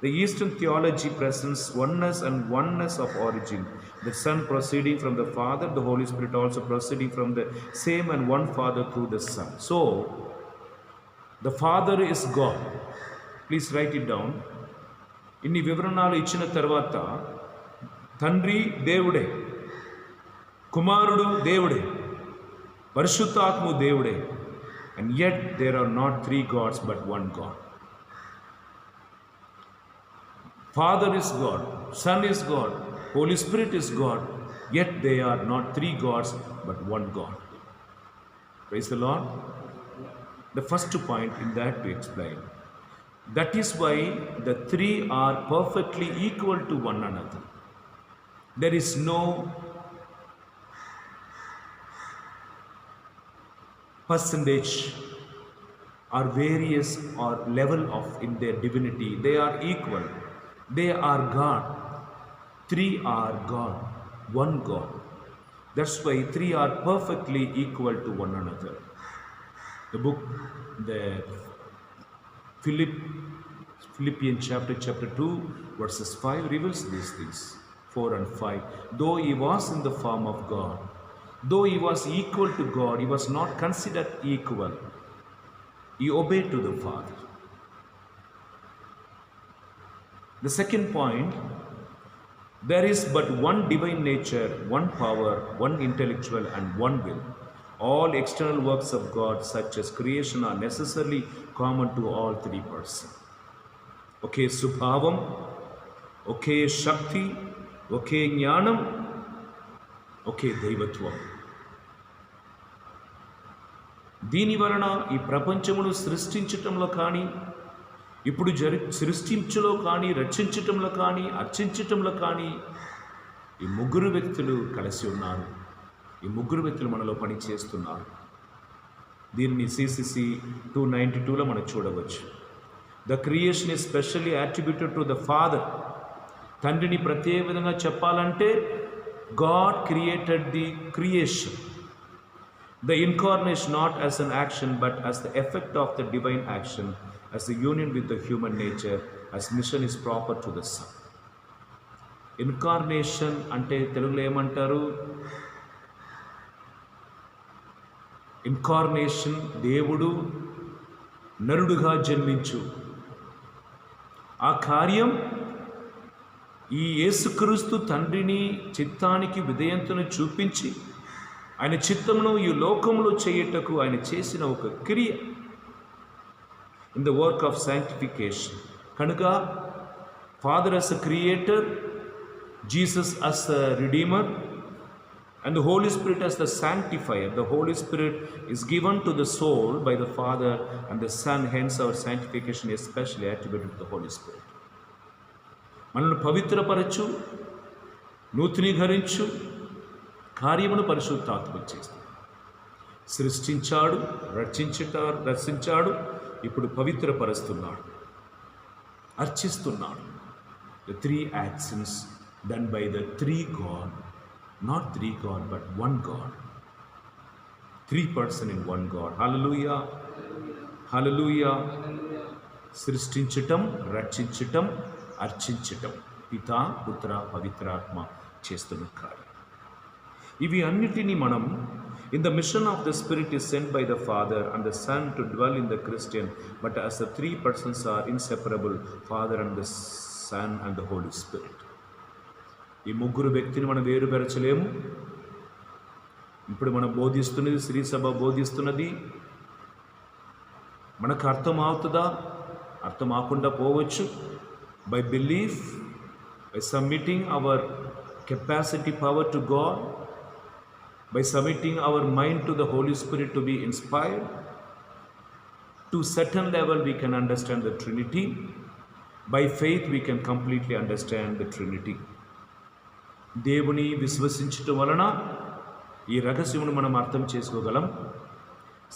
[SPEAKER 1] the Eastern theology presents oneness of origin, the Son proceeding from the Father, the Holy Spirit also proceeding from the same and one Father through the Son. So the Father is God. Please write it down. ఇన్ని వివరణాలు ఇచ్చిన తర్వాత తండ్రి దేవుడే, కుమారుడు దేవుడే, పరిశుద్ధాత్మ దేవుడే. And yet there are not three gods but one God. Father is God, Son is God, Holy Spirit is God, yet they are not three gods but one God. Praise the Lord. The first point in that to explain. That is why the three are perfectly equal to one another. There is no percentage or various or level of in their divinity. They are equal. They are God. Three are God. One God. That's why three are perfectly equal to one another. The Philippians chapter 2 verses 5 reveals these things. 4 and 5. Though he was in the form of God, though he was equal to God, he was not considered equal. He obeyed to the Father. The second point, there is but one divine nature, one power, one intellectual and one will. All external works of God, such as creation, are necessarily common to all three persons. ఒకే స్వభావం, ఒకే శక్తి, ఒకే జ్ఞానం, ఒకే దైవత్వం. దీని వలన ఈ ప్రపంచమును సృష్టించటంలో కానీ, ఇప్పుడు సృష్టించలో కానీ, రక్షించటంలో కానీ, అర్చించటంలో కానీ ఈ ముగ్గురు వ్యక్తులు కలిసి ఉన్నారు. ఈ ముగ్గురు వ్యక్తులు మనలో పని చేస్తున్నారు. దీన్ని CCC 292లో మనం చూడవచ్చు. The creation is specially attributed to the father. తండ్రిని ప్రత్యేక విధంగా చెప్పాలంటే God created the creation. The incarnation not as an action but as the effect of the divine action, as the union with the human nature, as mission is proper to the son. Incarnation అంటే తెలుగులో ఏమంటారు? Incarnation, దేవుడు నరుడుగా జన్మించు. ఆ కార్యం ఈ యేసుక్రీస్తు తండ్రిని చిత్తానికి విధేయతను చూపించి ఆయన చిత్తమును ఈ లోకంలో చేయుటకు ఆయన చేసిన ఒక క్రియ, in the work of sanctification. కనుక father as a creator, Jesus as a redeemer, and the Holy Spirit as the sanctifier. The Holy Spirit is given to the soul by the Father and the Son, hence our sanctification is especially attributed to the Holy Spirit. మనల్ని పవిత్రపరచు, నూతనీకరించు కార్యమును పరిశుద్ధాత్మ చేస్తాడు. సృష్టించాడు, రక్షించాడు, ఇప్పుడు పవిత్రపరుస్తున్నాడు, అర్చిస్తున్నాడు. The three actions done by the three God, not three God but one God. Three person in one God. Hallelujah. Hallelujah. సృష్టించటం, రక్షించటం, అర్చించటం పితా, పుత్ర, పవిత్రాత్మ చేస్తున్న కార్యం. ఇవి అన్నిటినీ మనం in the mission of the Spirit is sent by the Father and the Son to dwell in the Christian, but as the three persons are inseparable, Father and the Son and the Holy Spirit. ఈ ముగ్గురు వ్యక్తిని మనం వేరుపరచలేము. ఇప్పుడు మనం బోధిస్తున్నది, శ్రీ సభ బోధిస్తున్నది మనకు అర్థం అవుతుందా? అర్థం అవ్వకుండా పోవచ్చు. By belief, by submitting our capacity power to God, by submitting our mind to the Holy Spirit to be inspired, to certain level we can understand the Trinity. By faith we can completely understand the Trinity. దేవుని విశ్వసించటం వలన ఈ రహస్యమును మనం అర్థం చేసుకోగలం.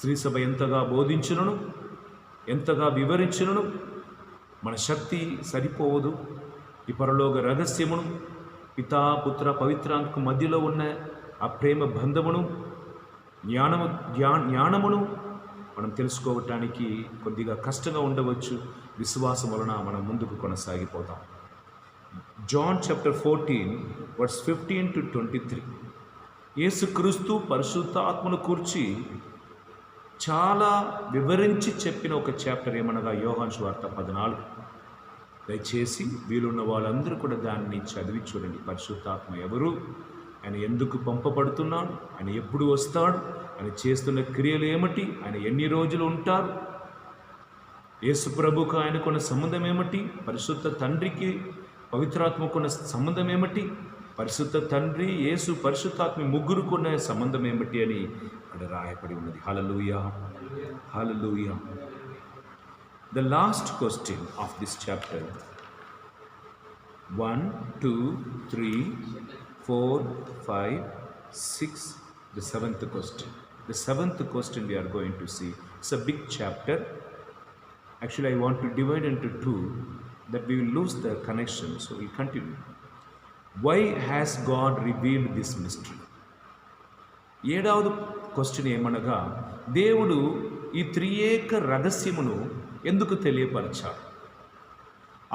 [SPEAKER 1] శ్రీ సభ ఎంతగా బోధించును, ఎంతగా వివరించును, మన శక్తి సరిపోవదు. ఈ పరలోక రహస్యమును పితా పుత్ర పవిత్రాత్మకు మధ్యలో ఉన్న ఆ ప్రేమ బంధమును, జ్ఞానమును మనం తెలుసుకోవటానికి కొద్దిగా కష్టంగా ఉండవచ్చు. విశ్వాసం వలన మనం ముందుకు కొనసాగిపోతాం. John chapter 14 verse 15 to 23. యేసుక్రీస్తు పరిశుద్ధాత్మను కూర్చి చాలా వివరించి చెప్పిన ఒక చాప్టర్ ఏమనగా యోహాను సువార్త 14. దయచేసి వీలున్న వాళ్ళందరూ కూడా దాన్ని చదివి చూడండి. పరిశుద్ధాత్మ ఎవరు, ఆయన ఎందుకు పంపబడుతున్నాడు, ఆయన ఎప్పుడు వస్తాడు, ఆయన చేస్తున్న క్రియలు ఏమిటి, ఆయన ఎన్ని రోజులు ఉంటారు, యేసు ప్రభుకు ఆయనకున్న సంబంధం ఏమిటి, పరిశుద్ధ తండ్రికి పవిత్రాత్మకున్న సంబంధం ఏమిటి, పరిశుద్ధ తండ్రి యేసు పరిశుద్ధాత్మ ముగ్గురుకున్న సంబంధం ఏమిటి అని అక్కడ రాయబడి ఉన్నది. హల్లెలూయా, హల్లెలూయా. The last question of this chapter 1, 2, 3, 4, 5, 6, the seventh question. The seventh question we are going to see. It's a big chapter. Actually, I want to divide into two, that we will lose the connection, so we'll continue. Why has God revealed this mystery? ఏడవది question ఏమనగా, దేవుడు ఈ త్రియేక రహస్యమును ఎందుకు తెలియపరచాడు?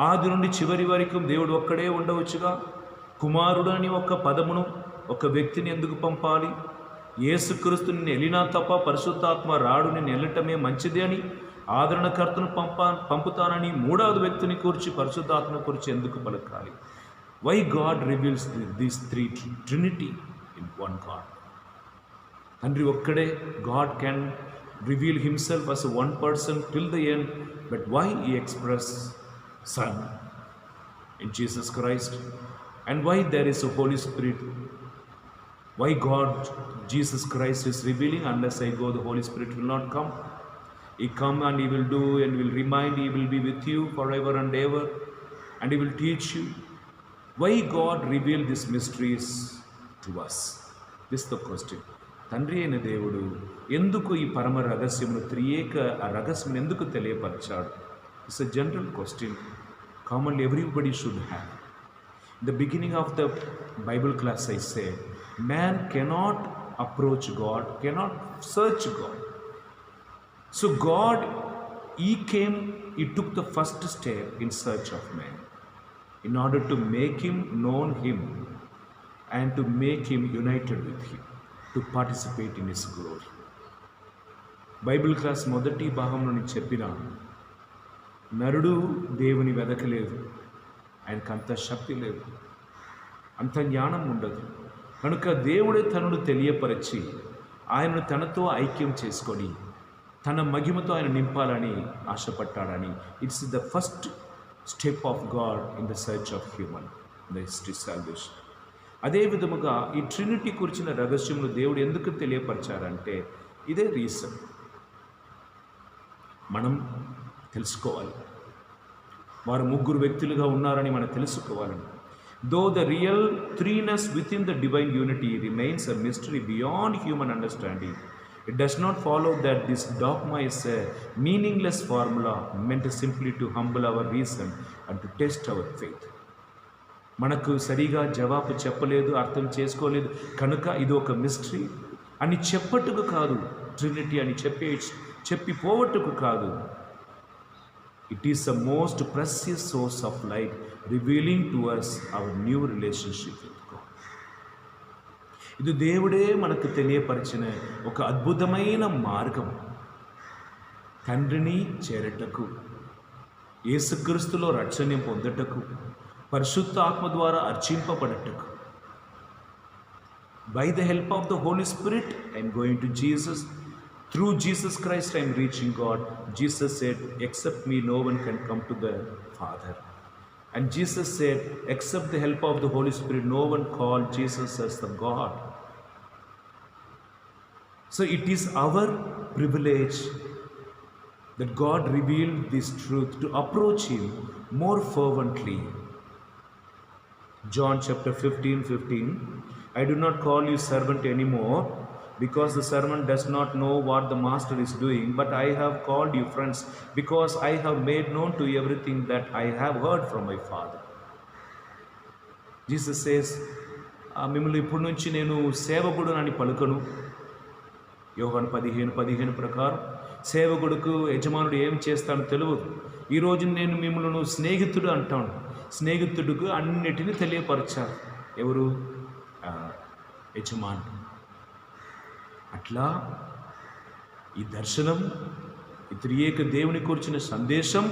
[SPEAKER 1] ఆది నుండి చివరి వరకు దేవుడు ఒక్కడే ఉండవచ్చుగా. కుమారుడు అని ఒక పదమును, ఒక వ్యక్తిని ఎందుకు పంపాలి? యేసుక్రీస్తుని వెళ్ళినా తప్ప పరిశుద్ధాత్మ రాడు, నేను వెళ్ళటమే మంచిది అని ఆదరణకర్తను పంపుతానని మూడవది వ్యక్తిని కూర్చి పరిశుద్ధాత్మ కూర్చి ఎందుకు పలకాలి? Why God reveals these three trinity in one God. తండ్రి ఒక్కడే. God can reveal himself as one person till the end, but why he express Son in Jesus Christ? And why there is a Holy Spirit? Why God, Jesus Christ is revealing? Unless I go, the Holy Spirit will not come. He come and He will do and will remind. He will be with you forever and ever, and He will teach you. Why God revealed these mysteries to us? This is the question. తండ్రి అయిన దేవుడు ఎందుకు ఈ పరమ రహస్యమును, త్రియేక ఆ రహస్యమును ఎందుకు తెలియపరిచాడు? It's a general question. Commonly everybody should have. In the beginning of the Bible class I said, man cannot approach God, cannot search God. So God, He took the first step in search of man in order to make him known Him and to make him united with Him, to participate in His glory. Bible class మొదటి భాగంలో నేను చెప్పిన, నరుడు దేవుని వెదకలేదు, ఆయనకు అంత శక్తి లేదు, అంత జ్ఞానం ఉండదు. కనుక దేవుడే తనను తెలియపరిచి ఆయనను తనతో ఐక్యం చేసుకొని తన మహిమతో ఆయన నింపాలని ఆశపడ్డాడని. It's the first step of God in the search of human, the history salvation. అదే విధముగా ఈ ట్రినిటీ గురించిన రహస్యములు దేవుడు ఎందుకు తెలియపరిచారంటే ఇదే రీజన్. మనం తెలుసుకోవాలి, వారు ముగ్గురు వ్యక్తులుగా ఉన్నారని మనం తెలుసుకోవాలని. Though the real threeness within the divine unity remains a mystery beyond human understanding. It does not follow that this dogma is a meaningless formula meant simply to humble our reason and to test our faith. మనకు సరిగా జవాబు చెప్పలేదు, అర్థం చేసుకోలేదు కనుక ఇది ఒక mystery అని చెప్పట్టుకు కాదు, ట్రినిటీ అని చెప్పిపోవట్టుకు కాదు. It is the most precious source of light revealing to us our new relationship with God. ఇది దేవుడే మనకు తెలియపరిచిన ఒక అద్భుతమైన మార్గం. తండ్రిని చేరటకు, యేసుక్రీస్తులో రక్షణ పొందుటకు, పరిశుద్ధ ఆత్మ ద్వారా అర్చింపబడటకు. By the help of the Holy Spirit, I am going to Jesus. Through Jesus Christ, I am reaching God. Jesus said, except me, no one can come to the Father. And Jesus said, except the help of the Holy Spirit, no one called Jesus as the God. So it is our privilege that God revealed this truth to approach Him more fervently. John chapter 15:15, I do not call you servant anymore, because the servant does not know what the master is doing, but I have called you friends, because I have made known to you everything that I have heard from my Father. Jesus says, మిమ్మల్ని ఇప్పటి నుంచి నేను సేవకుడు అని పలుకను. యోహాను 15:15 ప్రకారం సేవకుడుకు యజమానుడు ఏం చేస్తాడో తెలియదు. ఈరోజు నేను మిమ్మల్ని స్నేహితుడు అంటాను. స్నేహితుడికి అన్నిటినీ తెలియపరచారు. ఎవరు? యజమానుడు. అట్లా ఈ దర్శనం, ఈ త్రియేక దేవుని కూర్చున్న సందేశం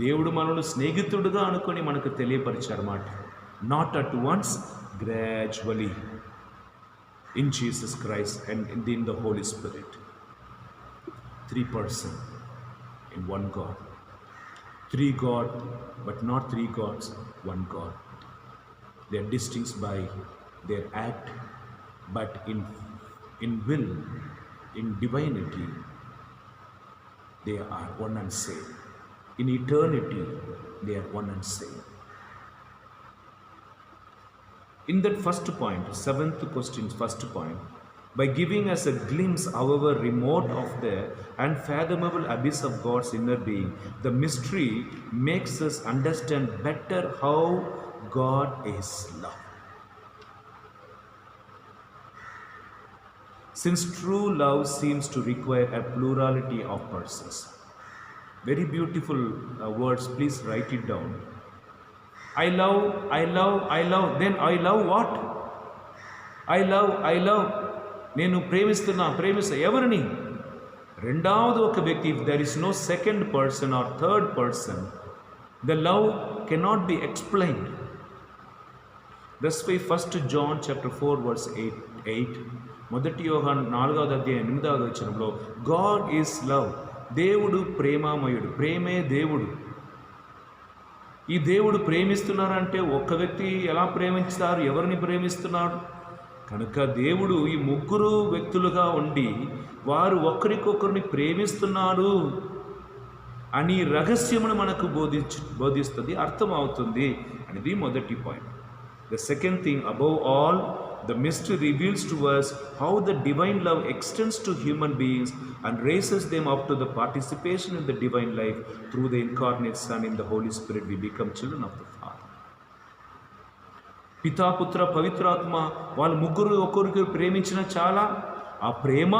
[SPEAKER 1] దేవుడు మనల్ని స్నేహితుడుగా అనుకొని మనకు తెలియపరిచారన్నమాట. Not at once, gradually, in Jesus Christ and in the Holy Spirit. 3 persons in one God. 3 God, but not 3 gods, 1 God. They are distinct by their act, but in will, in divinity, they are one and same. In eternity, they are one and same. In that first point, 7th question, first point, by giving us a glimpse, however remote, of the unfathomable abyss of God's inner being, the mystery makes us understand better how God is love. Since true love seems to require a plurality of persons. Very beautiful words, please write it down. I love, then I love what? I love. నేను ప్రేమిస్తా ఎవరిని? రెండవది ఒక వ్యక్తి. If there is no second person or third person, the love cannot be explained. That's why 1 John chapter 4 verse 8, మొదటి యోహాను 4వ అధ్యాయం 8వ వచనంలో, గాడ్ ఈజ్ లవ్, దేవుడు ప్రేమామయుడు, ప్రేమే దేవుడు. ఈ దేవుడు ప్రేమిస్తున్నారంటే ఒక్క వ్యక్తి ఎలా ప్రేమిస్తారు? ఎవరిని ప్రేమిస్తున్నాడు? కనుక దేవుడు ఈ 3 వ్యక్తులుగా ఉండి వారు ఒకరికొకరిని ప్రేమిస్తున్నాడు అని రహస్యమును మనకు బోధిస్తుంది, అర్థమవుతుంది అనేది మొదటి point. The second thing, above all, the mystery reveals to us how the divine love extends to human beings and raises them up to the participation in the divine life. Through the incarnate Son in the Holy Spirit, we become children of the Father. పితా, పుత్ర, పవిత్రాత్మ, వాళ్ళు 3 ఒకరికి ప్రేమించిన చాలా ఆ ప్రేమ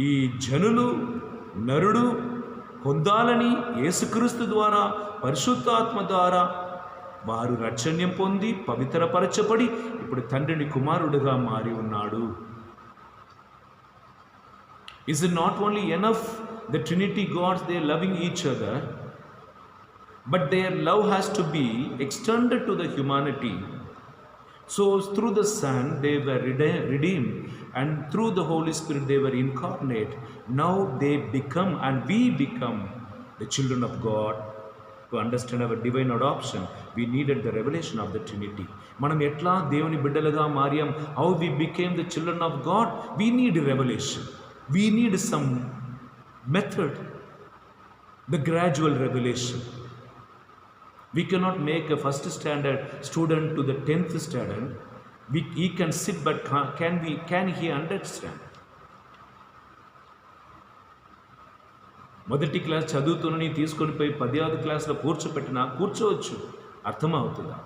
[SPEAKER 1] ఈ జనులు, నరుడు పొందాలని యేసుక్రీస్తు ద్వారా, పరిశుద్ధాత్మ ద్వారా వారు రక్షణ్యం పొంది పవిత్రపరచబడి ఇప్పుడు తండ్రిని కుమారుడుగా మారి ఉన్నాడు. Is it not only enough the Trinity gods, they are loving each other, but their love has to be extended to the humanity. So through the Son they were redeemed, and through the Holy Spirit they were incarnate. Now they become, and we become, the children of God. To understand our divine adoption, we needed the revelation of the Trinity. మనం ఎట్లా దేవుని బిడ్డలుగా మారియాం, how we became the children of God, we need a revelation. We need some method, the gradual revelation. We cannot make a first standard student to the 10th standard. He can sit, but can he understand? మొదటి class చదువుతున్నని తీసుకొని పోయి 10వ క్లాస్లో కూర్చోపెట్టినా కూర్చోవచ్చు, అర్థమవుతుందా?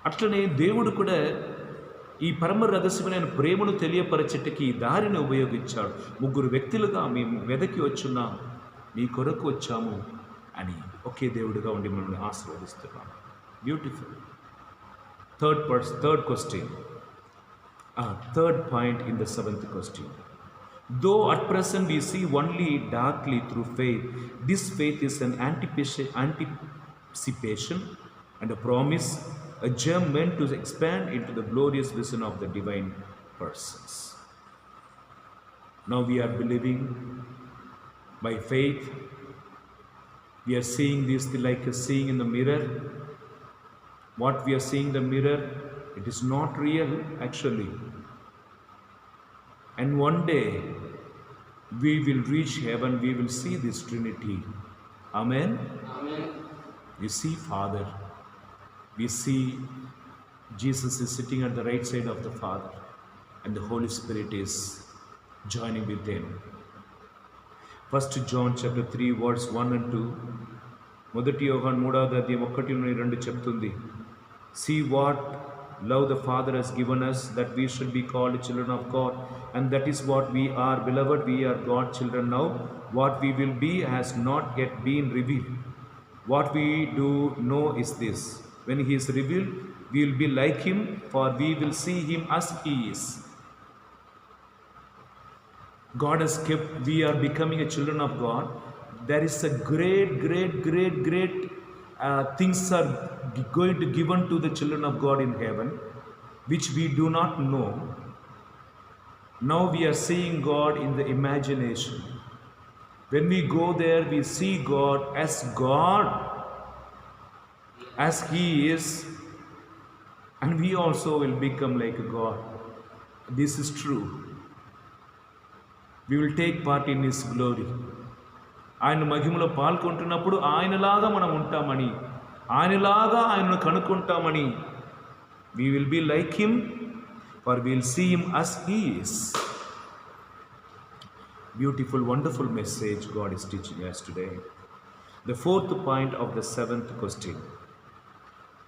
[SPEAKER 1] అట్లనే దేవుడు కూడా ఈ పరమ రహస్యమైన ప్రేమను తెలియపరచెట్టుకి ఈ దారిని ఉపయోగించాడు. 3 వ్యక్తులుగా మేము వెదకి వచ్చున్నాం, మీ కొరకు వచ్చాము అని ఒకే దేవుడిగా ఉండి మనల్ని ఆశీర్వదిస్తున్నాం. Beautiful. third question, third point in the seventh question. Though at present we see only darkly through faith, this faith is an anticipation and a promise, a germ meant to expand into the glorious vision of the divine persons. Now we are believing by faith. We are seeing this like seeing in the mirror. What we are seeing in the mirror, it is not real actually. And one day we will reach heaven, we will see this Trinity. Amen?
[SPEAKER 2] Amen.
[SPEAKER 1] We see Father. We see Jesus is sitting at the right side of the Father, and the Holy Spirit is joining with them. 1 John chapter 3 verse 1 and 2. మొదటి యోహాను 3వ అధ్యాయం 1-2 చెప్తుంది. See what love the Father has given us, that we should be called children of God, and that is what we are. Beloved, we are God's children now. What we will be has not yet been revealed. What we do know is this: when He is revealed, we will be like Him, for we will see Him as He is. God has kept, we are becoming a children of God. There is a great things are going to given to the children of God in heaven, which we do not know. Now we are seeing God in the imagination. When we go there, we see God, as He is, and we also will become like God. This is true. We will take part in His glory. ఆయన మహిమలో పాల్గొంటున్నప్పుడు ఆయనలాగా మనం ఉంటామని, ఆయనలాగా ఆయనను కనుక్కుంటామని. We will be like Him, for we will see Him as He is. Beautiful, wonderful message God is teaching us today. The fourth point of the seventh question.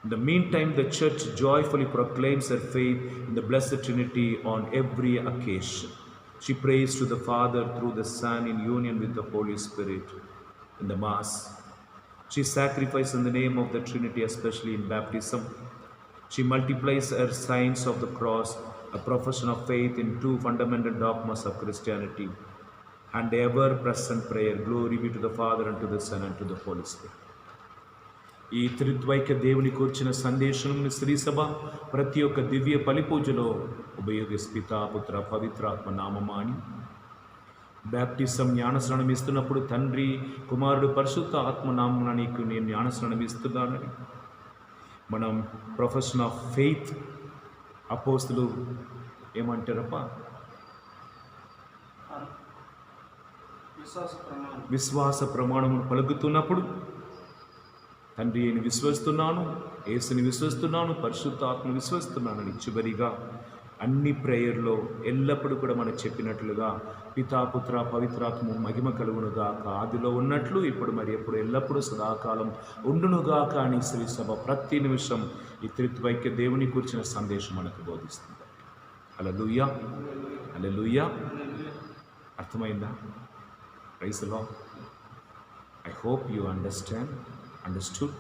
[SPEAKER 1] In the meantime, the church joyfully proclaims her faith in the Blessed Trinity on every occasion. She prays to the Father through the Son in union with the Holy Spirit in the Mass. She sacrifices in the name of the Trinity, especially in baptism. She multiplies her signs of the cross, a profession of faith in two fundamental dogmas of Christianity, and ever-present prayer. Glory be to the Father, and to the Son, and to the Holy Spirit. ఈ త్రిద్వైక దేవునికి వచ్చిన సందేశం శ్రీ సభ ప్రతి ఒక్క దివ్య బలిపూజలో ఉపయోగిస్తూ పితా, పుత్ర, పవిత్రాత్మ నామమాని బ్యాప్టిజం జ్ఞానస్నానం ఇస్తున్నప్పుడు తండ్రి, కుమారుడు, పరిశుద్ధ ఆత్మ నామమున నీకు నేను జ్ఞానస్నానం ఇస్తున్నానని మనం ప్రొఫెషన్ ఆఫ్ ఫెయిత్ అపోస్తులు ఏమంటారప్ప? విశ్వాస ప్రమాణమును పలుకుతున్నప్పుడు తండ్రి నేను విశ్వస్తున్నాను, యేసుని విశ్వస్తున్నాను, పరిశుద్ధ ఆత్మను విశ్వస్తున్నానని చివరిగా అన్ని ప్రేయర్లో ఎల్లప్పుడూ కూడా మనం చెప్పినట్లుగా పితా, పుత్ర, పవిత్రాత్మ మహిమ కలుగునుగాక, ఆదిలో ఉన్నట్లు ఇప్పుడు మరి ఎప్పుడు ఎల్లప్పుడూ సదాకాలం ఉండునుగాక అని శ్రీ సభ ప్రతి నిమిషం ఈ త్రిత్వైక్య దేవుని కూర్చిన సందేశం మనకు బోధిస్తుంది. Hallelujah, hallelujah. అర్థమైందా? Praise the Lord. I hope you understood.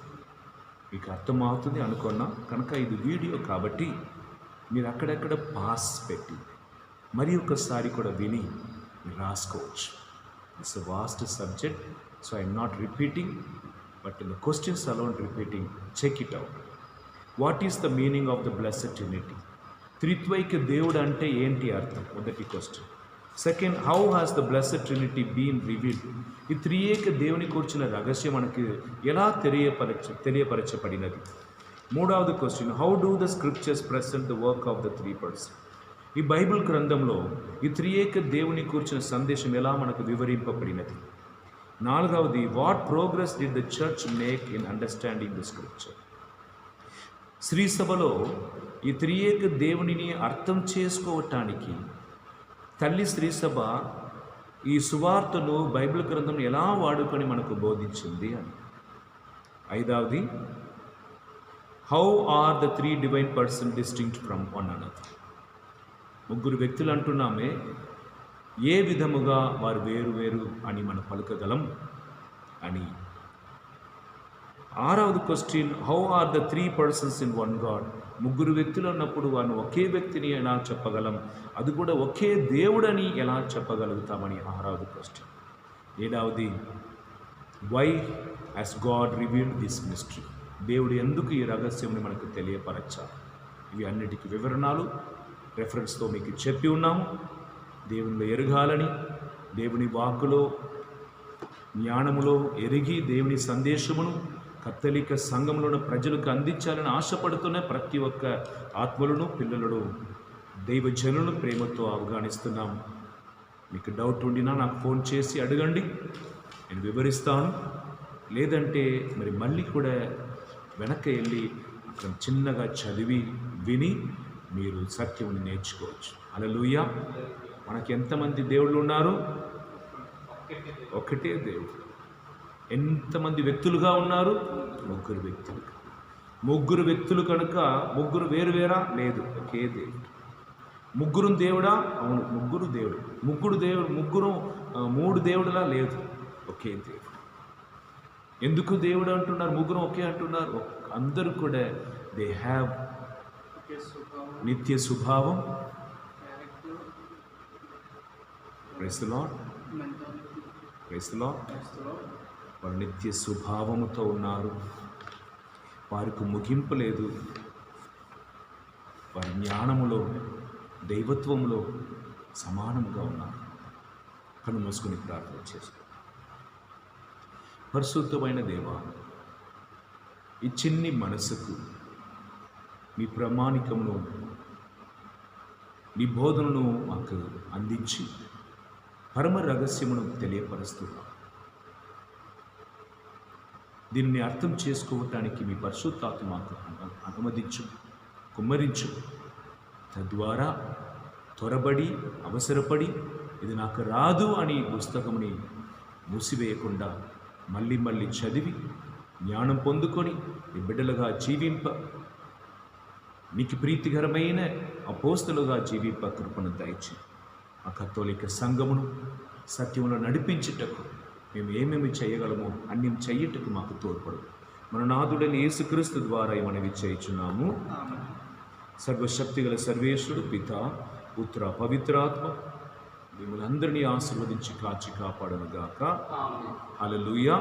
[SPEAKER 1] మీకు అర్థమవుతుంది అనుకున్నా కనుక ఇది వీడియో కాబట్టి మీరు అక్కడక్కడ పాస్ పెట్టి మరి ఒకసారి కూడా విని మీరు రాసుకోవచ్చు. It's a vast subject, so I'm not repeating, but the questions alone repeating. Check it out. What is the meaning of the blessed Trinity? త్రిత్వైక్య దేవుడు అంటే ఏంటి అర్థం? మొదటి question. Second, how has the blessed Trinity been revealed? ఈ త్రియేక దేవుని కూర్చున్న రహస్యం మనకి ఎలా తెలియపరచబడినది? మూడవది question, how do the scriptures present the work of the three person? ఈ బైబిల్ గ్రంథంలో ఈ త్రియేక దేవుని కూర్చున్న సందేశం ఎలా మనకు వివరింపబడినది? నాలుగవది, what progress did the church make in understanding the scripture? శ్రీ సభలో ఈ త్రియేక దేవునిని అర్థం చేసుకోవటానికి తల్లి శ్రీ సభ ఈ సువార్తను బైబిల్ గ్రంథం ఎలా వాడుకొని మనకు బోధించింది అని. ఐదవది, how are the three divine person distinct from one another? ముగ్గురు వ్యక్తులు అంటున్నామే, ఏ విధముగా వారు వేరు వేరు అని మనం పలకగలం అని 6వ question, how are the 3 persons in one God? ముగ్గురు వ్యక్తులు అన్నప్పుడు వారిని ఒకే వ్యక్తిని ఎలా చెప్పగలం? అది కూడా ఒకే దేవుడని ఎలా చెప్పగలుగుతామని 6వ క్వశ్చన్. 7వది, why has God revealed this mystery? దేవుడు ఎందుకు ఈ రహస్యంని మనకు తెలియపరచాలి? ఇవి అన్నిటికీ వివరణలు రెఫరెన్స్తో మీకు చెప్పి ఉన్నాము. దేవునిలో ఎరగాలని, దేవుని వాక్కులో జ్ఞానములో ఎరిగి దేవుని సందేశమును కత్తలిక సంఘంలోని ప్రజలకు అందించాలని ఆశపడుతున్న ప్రతి ఒక్క ఆత్మలను, పిల్లలను, దైవజనులను ప్రేమతో ఆహ్వానిస్తున్నాం. మీకు డౌట్ ఉండినా నాకు ఫోన్ చేసి అడగండి, నేను వివరిస్తాను. లేదంటే మరి మళ్ళీ కూడా వెనక్కి వెళ్ళి అక్కడ చిన్నగా చదివి విని మీరు సత్యముని నేర్చుకోవచ్చు. హల్లెలూయా. మనకి ఎంతమంది దేవుళ్ళు ఉన్నారు? ఒకటే దేవుడు. ఎంతమంది వ్యక్తులుగా ఉన్నారు? ముగ్గురు వ్యక్తులు. ముగ్గురు వ్యక్తులు కనుక ముగ్గురు వేరువేరా? లేదు, ఒకే దేవుడు. ముగ్గురు దేవుడా? అవును, ముగ్గురు దేవుడు. ముగ్గురు మూడు దేవుడులా? లేదు, ఒకే దేవుడు. ఎందుకు దేవుడు అంటున్నారు? ముగ్గురు ఒకే అంటున్నారు. అందరూ కూడా దే హ్యావ్ నిత్య స్వభావం. Praise the Lord. Praise the Lord. వారు నిత్య స్వభావముతో ఉన్నారు. వారికి ముగింపు లేదు. వారి జ్ఞానములో, దైవత్వములో సమానంగా ఉన్నారు. కను మూసుకుని ప్రార్థన చేసుకో. పరిశుద్ధమైన దేవా, ఈ చిన్ని మనసుకు మీ ప్రామాణికమును, మీ బోధనను మాకు అందించి పరమ రహస్యమును తెలియపరుస్తున్నాం. దీన్ని అర్థం చేసుకోవటానికి మీ పరిశుద్ధాత్మ మాకు అనుమతించు, కుమ్మరించు. తద్వారా త్వరబడి, అవసరపడి ఇది నాకు రాదు అని పుస్తకముని మూసివేయకుండా మళ్ళీ మళ్ళీ చదివి జ్ఞానం పొందుకొని మీ బిడ్డలుగా జీవింప, మీకు ప్రీతికరమైన అపోస్తలుగా జీవింప కృపను దయచి ఆ కత్తోలిక సంఘమును సత్యములో నడిపించుటకు మేము ఏమేమి చేయగలమో అన్ని చెయ్యటకు మాకు తోడ్పడు. మన నాథుడైన యేసుక్రీస్తు ద్వారా మనవి చేయుచున్నాము. సర్వశక్తిగల సర్వేశ్వరుడు, పిత, పుత్ర, పవిత్రాత్మ మిమ్మల్ని అందరినీ ఆశీర్వదించి కాచి కాపాడనుగాక. హల్లెలూయా,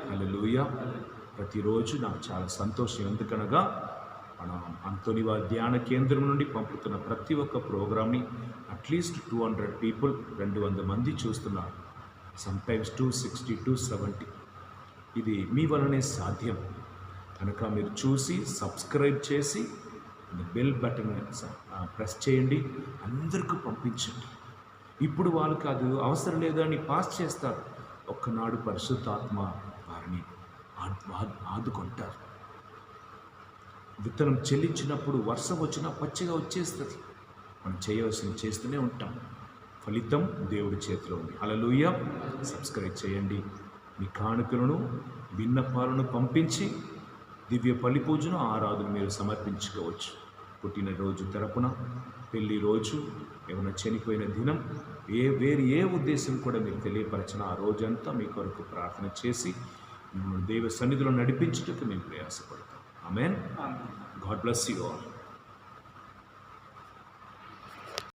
[SPEAKER 1] హల్లెలూయా. ప్రతిరోజు నాకు చాలా సంతోషం. ఎందుకనగా మన అంతోని వారి ధ్యాన కేంద్రం నుండి పంపుతున్న ప్రతి ఒక్క ప్రోగ్రామ్ని అట్లీస్ట్ 200 పీపుల్, 200 మంది చూస్తున్నారు. సమ్టైమ్స్ 260, 270. ఇది మీ వలనే సాధ్యం కనుక మీరు చూసి సబ్స్క్రైబ్ చేసి బెల్ బటన్ ప్రెస్ చేయండి. అందరికీ పంపించండి. ఇప్పుడు వాళ్ళకి అది అవసరం లేదని పాస్ చేస్తారు. ఒక్కనాడు పరిశుద్ధాత్మ వారిని ఆదుకుంటారు. విత్తనం చెల్లించినప్పుడు వర్షం వచ్చినా పచ్చిగా వచ్చేస్తుంది. మనం చేయవలసింది చేస్తూనే ఉంటాం. ఫలితం దేవుడి చేతిలో ఉంది. హల్లెలూయా. సబ్స్క్రైబ్ చేయండి. మీ కానుకలను, విన్నపాలను పంపించి దివ్య బలి పూజను, ఆరాధన మీరు సమర్పించుకోవచ్చు. పుట్టినరోజు తరపున, పెళ్లి రోజు, ఏమైనా చనిపోయిన దినం, వేరు ఏ ఉద్దేశం కూడా మీరు తెలియపరచిన ఆ రోజంతా మీ కొరకు ప్రార్థన చేసి మిమ్మల్ని దైవ సన్నిధిలో నడిపించుటకు మేము ప్రయాసపడతాం. Amen. God bless you all.